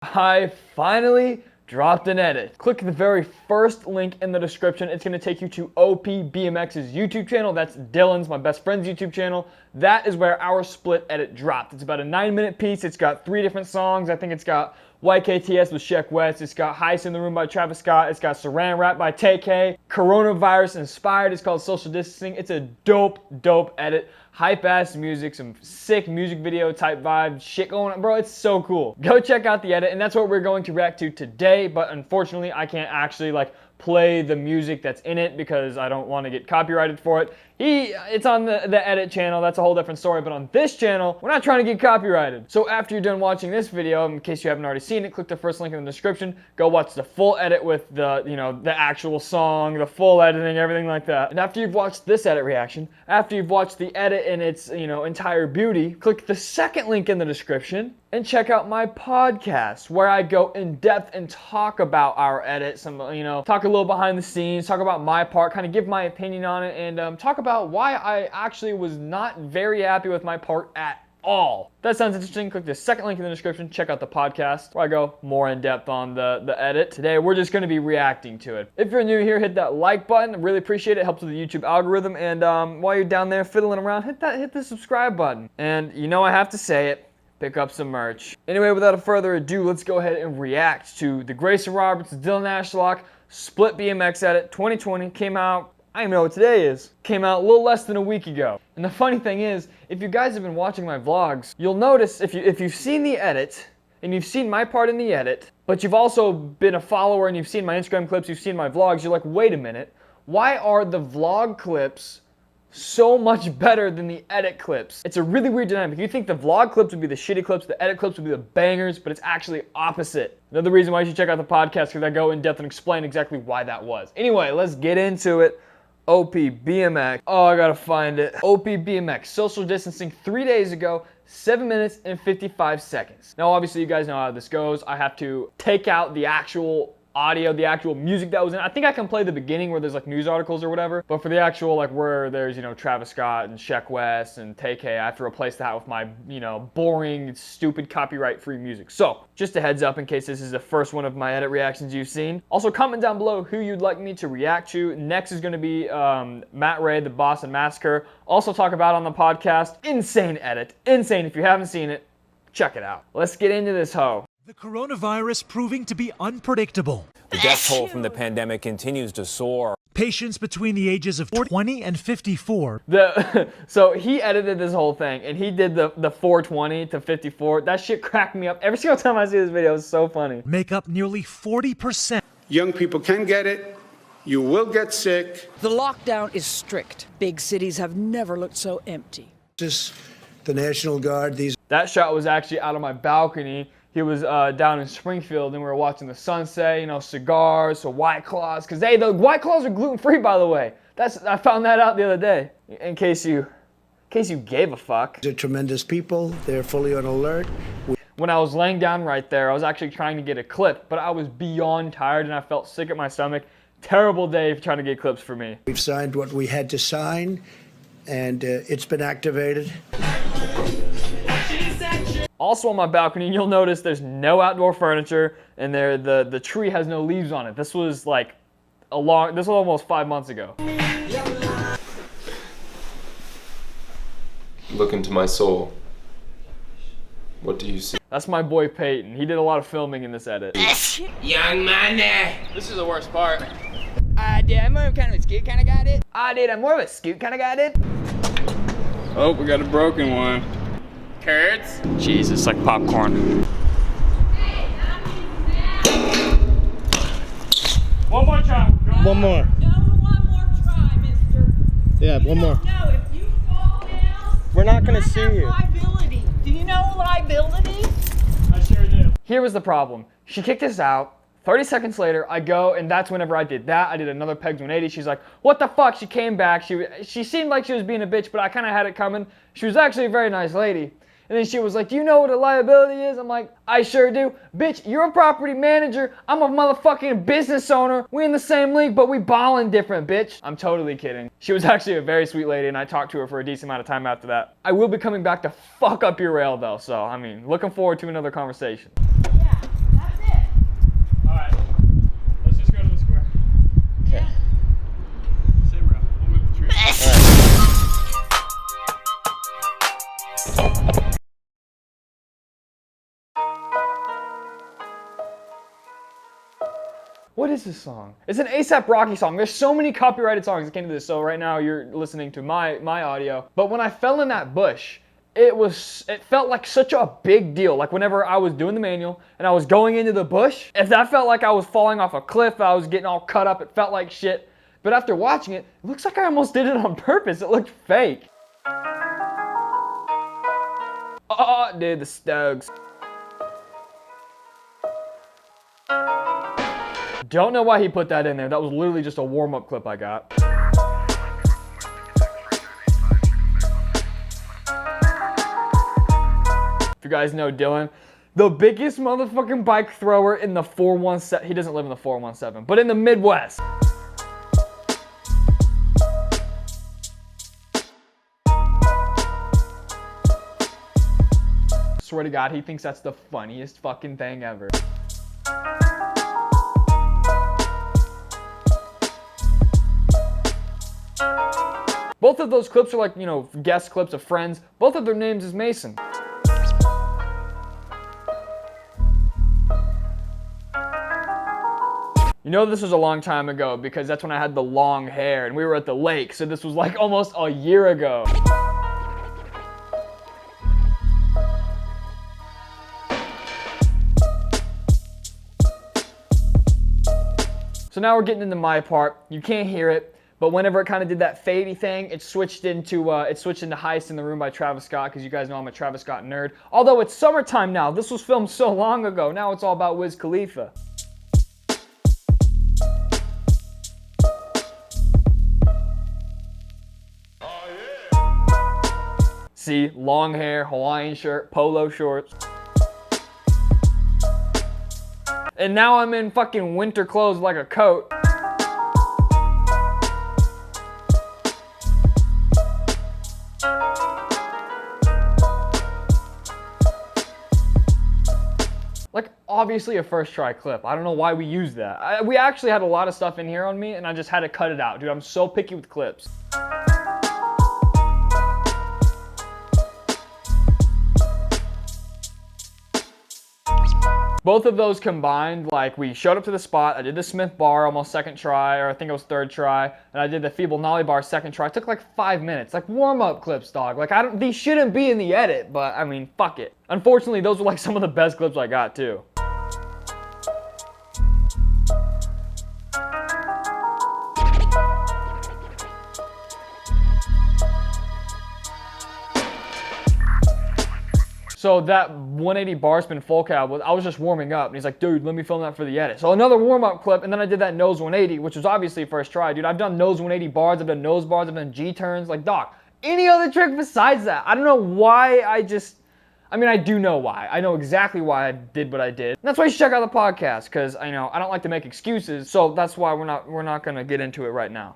I finally dropped an edit. Click the very first link in the description. It's going to take you to OP BMX's YouTube channel. That's Dylan's, my best friend's YouTube channel. That is where our split edit dropped. It's about a 9-minute piece. It's got 3 different songs. I think it's got YKTS with Sheck West. It's got Heist in the Room by Travis Scott. It's got Saran Wrap by Tik-Tok. Coronavirus inspired. It's called Social Distancing. It's a dope edit. Hype ass music, some sick music video type vibe shit going on, bro. It's so cool. Go check out the edit, and that's what we're going to react to today. But unfortunately, I can't actually play the music that's in it because I don't want to get copyrighted for it. It's on the edit channel. That's a whole different story. But on this channel, we're not trying to get copyrighted. So after you're done watching this video, in case you haven't already seen it, click the first link in the description. Go watch the full edit with the actual song, the full editing, everything like that. And after you've watched this edit reaction, after you've watched the edit in its entire beauty, click the second link in the description and check out my podcast where I go in depth and talk about our edit, talk a little behind the scenes, talk about my part, kind of give my opinion on it, and talk about why I actually was not very happy with my part at all. If that sounds interesting, click the second link in the description, check out the podcast where I go more in depth on the edit. Today we're just going to be reacting to it. If you're new here, hit that like button. I really appreciate it. It helps with the YouTube algorithm. And while you're down there fiddling around, hit the subscribe button. And I have to say it. Pick up some merch. Anyway, without further ado, let's go ahead and react to the Greyson Roberts, Dylan Ashlock split BMX edit 2020. Came out, I don't even know what today is. Came out a little less than a week ago. And the funny thing is, if you guys have been watching my vlogs, you'll notice if you've seen the edit and you've seen my part in the edit, but you've also been a follower and you've seen my Instagram clips, you've seen my vlogs, you're like, wait a minute, why are the vlog clips so much better than the edit clips? It's a really weird dynamic. You think the vlog clips would be the shitty clips, the edit clips would be the bangers, but it's actually opposite. Another reason why you should check out the podcast, because I go in depth and explain exactly why that was. Anyway, let's get into it. OP BMX. Oh, I gotta find it. OP BMX. Social distancing 3 days ago. 7 minutes and 55 seconds. Now, obviously, you guys know how this goes. I have to take out the actual audio, the actual music that was in. I think I can play the beginning where there's news articles or whatever, but for the actual where there's Travis Scott and Sheck West and Tik-Tok, I have to replace that with my boring, stupid, copyright-free music. So just a heads up in case this is the first one of my edit reactions you've seen. Also, comment down below who you'd like me to react to. Next is going to be Matt Ray, the Boston Massacre. Also talk about on the podcast. Insane edit, insane. If you haven't seen it, check it out. Let's get into this hoe. The coronavirus proving to be unpredictable. The death toll from the pandemic continues to soar. Patients between the ages of 20 and 54. So he edited this whole thing, and he did the 420 to 54. That shit cracked me up. Every single time I see this video, it's so funny. Make up nearly 40%. Young people can get it. You will get sick. The lockdown is strict. Big cities have never looked so empty. Just the National Guard, That shot was actually out of my balcony. He was down in Springfield, and we were watching the sunset, cigars, so White Claws, because the White Claws are gluten-free, by the way. I found that out the other day, in case you gave a fuck. They're tremendous people. They're fully on alert. When I was laying down right there, I was actually trying to get a clip, but I was beyond tired, and I felt sick at my stomach. Terrible day for trying to get clips for me. We've signed what we had to sign, and it's been activated. Also on my balcony, you'll notice there's no outdoor furniture, and the tree has no leaves on it. This was almost 5 months ago. Look into my soul. What do you see? That's my boy Peyton. He did a lot of filming in this edit. Young money. This is the worst part. I'm more of kind of a scoot kind of got it. I'm more of a scoot kind of got it. Oh, we got a broken one. Curds? Jeez, it's like popcorn. One more try. One more. No, one more try, mister. Yeah, one more. No, if you fall down, We're not gonna see you. Liability. Do you know liability? I sure do. Here was the problem. She kicked us out. 30 seconds later, I go, and that's whenever I did that. I did another Pegs 180. She's like, what the fuck? She came back. She seemed like she was being a bitch, but I kind of had it coming. She was actually a very nice lady. And then she was like, do you know what a liability is? I'm like, I sure do. Bitch, you're a property manager. I'm a motherfucking business owner. We in the same league, but we ballin' different, bitch. I'm totally kidding. She was actually a very sweet lady, and I talked to her for a decent amount of time after that. I will be coming back to fuck up your rail, though. So, I mean, looking forward to another conversation. Yeah, What is this song? It's an A$AP Rocky song. There's so many copyrighted songs that came to this. So right now you're listening to my audio. But when I fell in that bush, it felt like such a big deal. Like whenever I was doing the manual and I was going into the bush, if that felt like I was falling off a cliff, I was getting all cut up, it felt like shit. But after watching it, it looks like I almost did it on purpose. It looked fake. Oh, dude, the Stokes. Don't know why he put that in there. That was literally just a warm-up clip I got. If you guys know Dylan, the biggest motherfucking bike thrower in the 417. He doesn't live in the 417, but in the Midwest. Swear to God, he thinks that's the funniest fucking thing ever. Both of those clips are like, you know, guest clips of friends. Both of their names is Mason. You know this was a long time ago because that's when I had the long hair and we were at the lake, so this was like almost a year ago. So now we're getting into my part. You can't hear it, but whenever it kind of did that fadey thing, it switched into Heist in the Room by Travis Scott, because you guys know I'm a Travis Scott nerd. Although it's summertime now. This was filmed so long ago. Now it's all about Wiz Khalifa. See, long hair, Hawaiian shirt, polo shorts. And now I'm in fucking winter clothes like a coat. Like, obviously a first try clip. I don't know why we used that. We actually had a lot of stuff in here on me and I just had to cut it out. Dude, I'm so picky with clips. Both of those combined, like we showed up to the spot, I did the Smith bar almost second try, or I think it was third try, and I did the feeble nollie bar second try. It took like 5 minutes, like warm-up clips, dog. Like these shouldn't be in the edit, but I mean, fuck it. Unfortunately, those were like some of the best clips I got too. So that 180 bar spin full cab, I was just warming up, and he's like, dude, let me film that for the edit. So another warm-up clip, and then I did that nose 180, which was obviously first try. Dude, I've done nose 180 bars, I've done nose bars, I've done G-turns. Like, doc, any other trick besides that? I don't know why I do know why. I know exactly why I did what I did. And that's why you should check out the podcast, because I don't like to make excuses, so that's why we're not gonna get into it right now.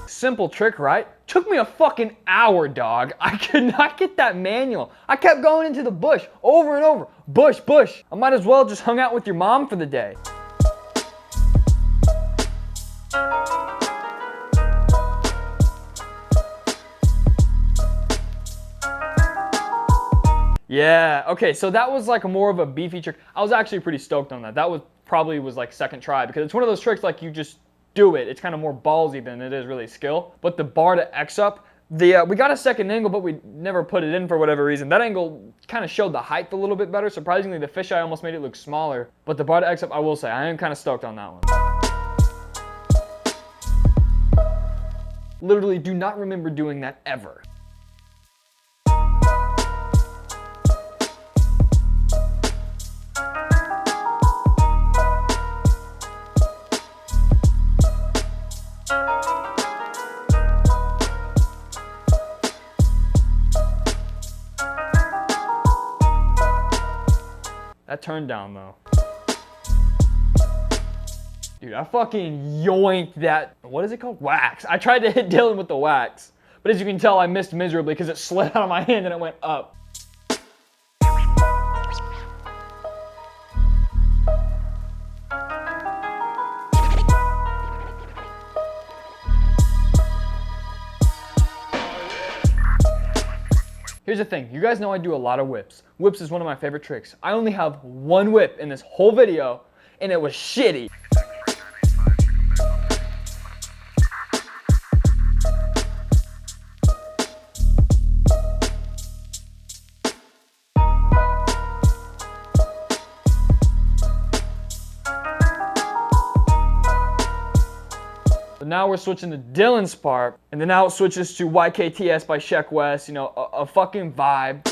Simple trick, right? Took me a fucking hour, dog. I could not get that manual. I kept going into the bush over and over. Bush, bush. I might as well just hung out with your mom for the day. Yeah, okay, so that was like more of a beefy trick. I was actually pretty stoked on that. That was probably like second try, because it's one of those tricks like you just do it. It's kind of more ballsy than it is really skill. But the bar to X up, we got a second angle, but we never put it in for whatever reason. That angle kind of showed the height a little bit better. Surprisingly, the fisheye almost made it look smaller. But the bar to X up, I will say, I am kind of stoked on that one. Literally do not remember doing that ever. That turned down though. Dude, I fucking yoinked that, what is it called? Wax. I tried to hit Dylan with the wax, but as you can tell, I missed miserably because it slid out of my hand and it went up. Here's the thing, you guys know I do a lot of whips. Whips is one of my favorite tricks. I only have one whip in this whole video, and it was shitty. So now we're switching to Dylan's part, and then now it switches to YKTS by Sheck West, you know, a fucking vibe.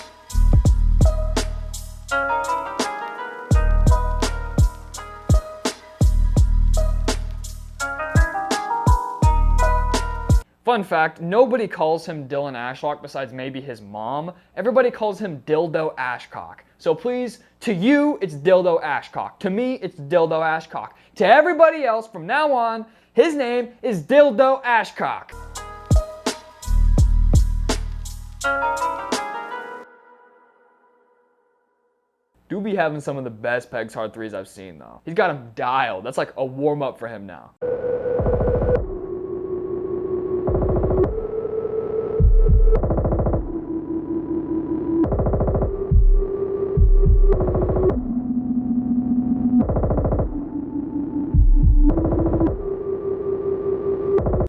Fun fact, nobody calls him Dylan Ashlock besides maybe his mom. Everybody calls him Dildo Ashcock. So please, to you, it's Dildo Ashcock. To me, it's Dildo Ashcock. To everybody else, from now on, his name is Dildo Ashcock. Do be having some of the best Pegs Hard 3s I've seen though. He's got him dialed. That's like a warm up for him now.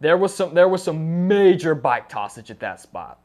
There was some major bike tossage at that spot.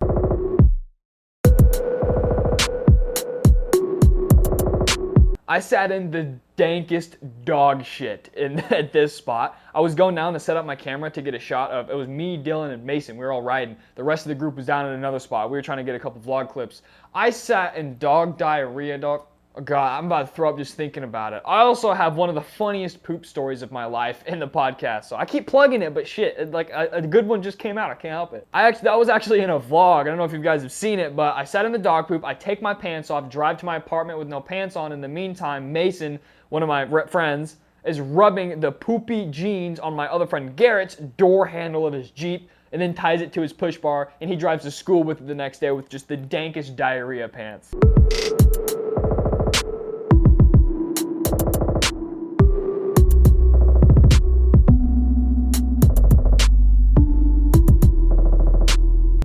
I sat in the dankest dog shit at this spot. I was going down to set up my camera to get a shot of, it was me, Dylan, and Mason. We were all riding. The rest of the group was down in another spot. We were trying to get a couple vlog clips. I sat in dog diarrhea, dog. Oh God, I'm about to throw up just thinking about it. I also have one of the funniest poop stories of my life in the podcast, so I keep plugging it, but shit, a good one just came out. I can't help it. That was actually in a vlog. I don't know if you guys have seen it, but I sat in the dog poop. I take my pants off, drive to my apartment with no pants on. In the meantime, Mason, one of my friends, is rubbing the poopy jeans on my other friend Garrett's door handle of his Jeep, and then ties it to his push bar, and he drives to school with it the next day with just the dankest diarrhea pants.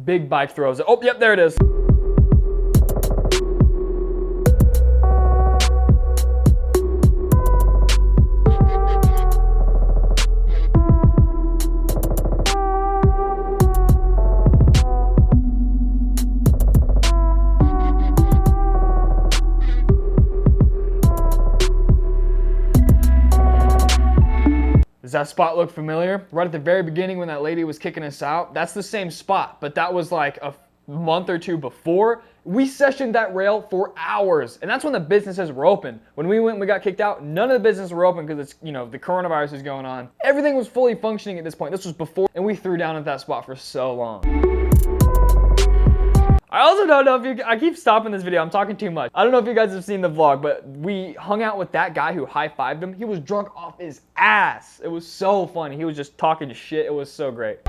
Big bike throws. Oh, yep, there it is. Does that spot look familiar? Right at the very beginning when that lady was kicking us out, that's the same spot, but that was like a month or two before. We sessioned that rail for hours, and that's when the businesses were open. When we went and we got kicked out, none of the businesses were open because it's, you know, the coronavirus is going on. Everything was fully functioning at this point. This was before, and we threw down at that spot for so long. I also don't know if I keep stopping this video, I'm talking too much. I don't know if you guys have seen the vlog, but we hung out with that guy who high-fived him. He was drunk off his ass. It was so funny. He was just talking shit. It was so great.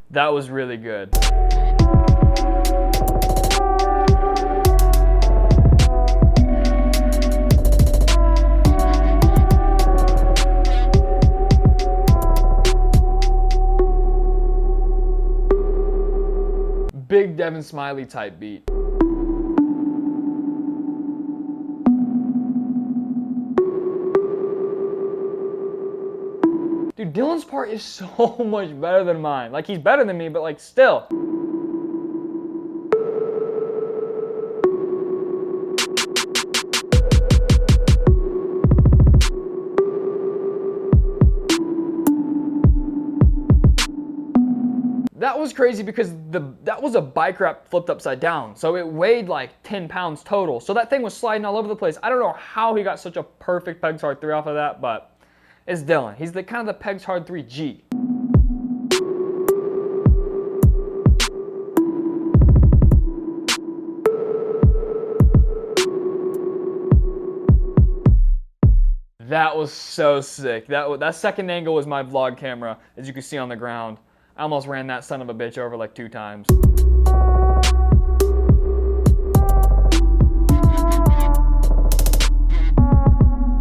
That was really good. Big Devin Smiley type beat. Dude, Dylan's part is so much better than mine. Like, he's better than me, but like, still. That was crazy because that was a bike wrap flipped upside down. So it weighed like 10 pounds total. So that thing was sliding all over the place. I don't know how he got such a perfect Pegs Hard 3 off of that, but it's Dylan. He's the kind of the Pegs Hard 3 G. That was so sick. That second angle was my vlog camera, as you can see on the ground. I almost ran that son of a bitch over like 2 times.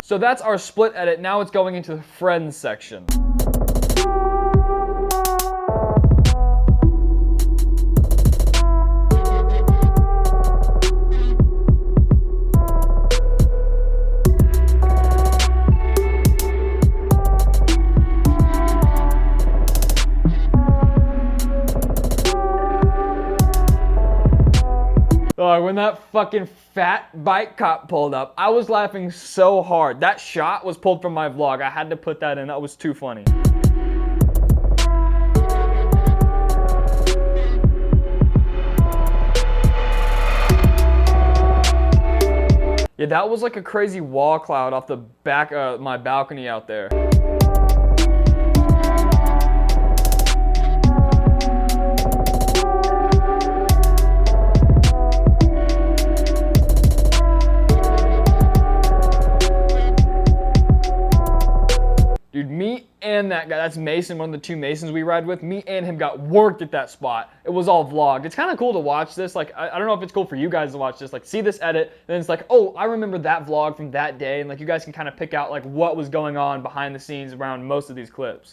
So that's our split edit. Now it's going into the friends section. When that fucking fat bike cop pulled up, I was laughing so hard. That shot was pulled from my vlog. I had to put that in. That was too funny. Yeah, that was like a crazy wall cloud off the back of my balcony out there. Dude, me and that guy, that's Mason, one of the 2 Masons we ride with, me and him got worked at that spot. It was all vlogged. It's kind of cool to watch this. Like, I don't know if it's cool for you guys to watch this. Like, see this edit, then it's like, oh, I remember that vlog from that day. And like, you guys can kind of pick out like what was going on behind the scenes around most of these clips.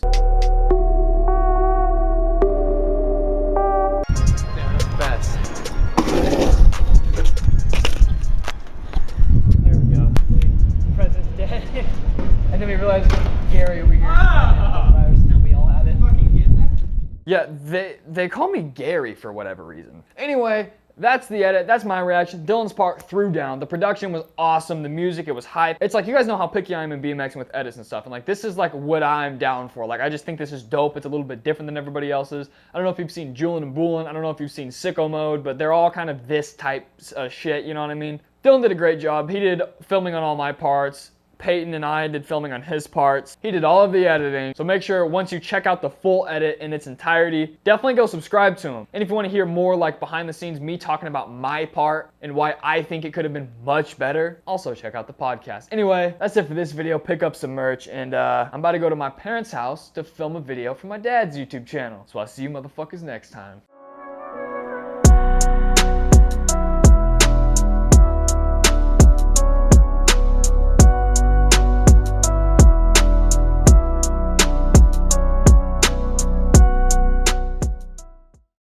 Best. There we go. President's dead. And then we realized Gary over here. And we all had it. Fucking get that? Yeah, they call me Gary for whatever reason. Anyway, that's the edit. That's my reaction. Dylan's part threw down. The production was awesome. The music, it was hype. It's like, you guys know how picky I am in BMXing with edits and stuff. And like, this is like what I'm down for. Like, I just think this is dope. It's a little bit different than everybody else's. I don't know if you've seen Julian and Boolin. I don't know if you've seen Sicko Mode, but they're all kind of this type shit. You know what I mean? Dylan did a great job. He did filming on all my parts. Peyton and I did filming on his parts. He did all of the editing. So make sure once you check out the full edit in its entirety, definitely go subscribe to him. And if you want to hear more like behind the scenes, me talking about my part and why I think it could have been much better, also check out the podcast. Anyway, that's it for this video. Pick up some merch, and I'm about to go to my parents' house to film a video for my dad's YouTube channel. So I'll see you motherfuckers next time.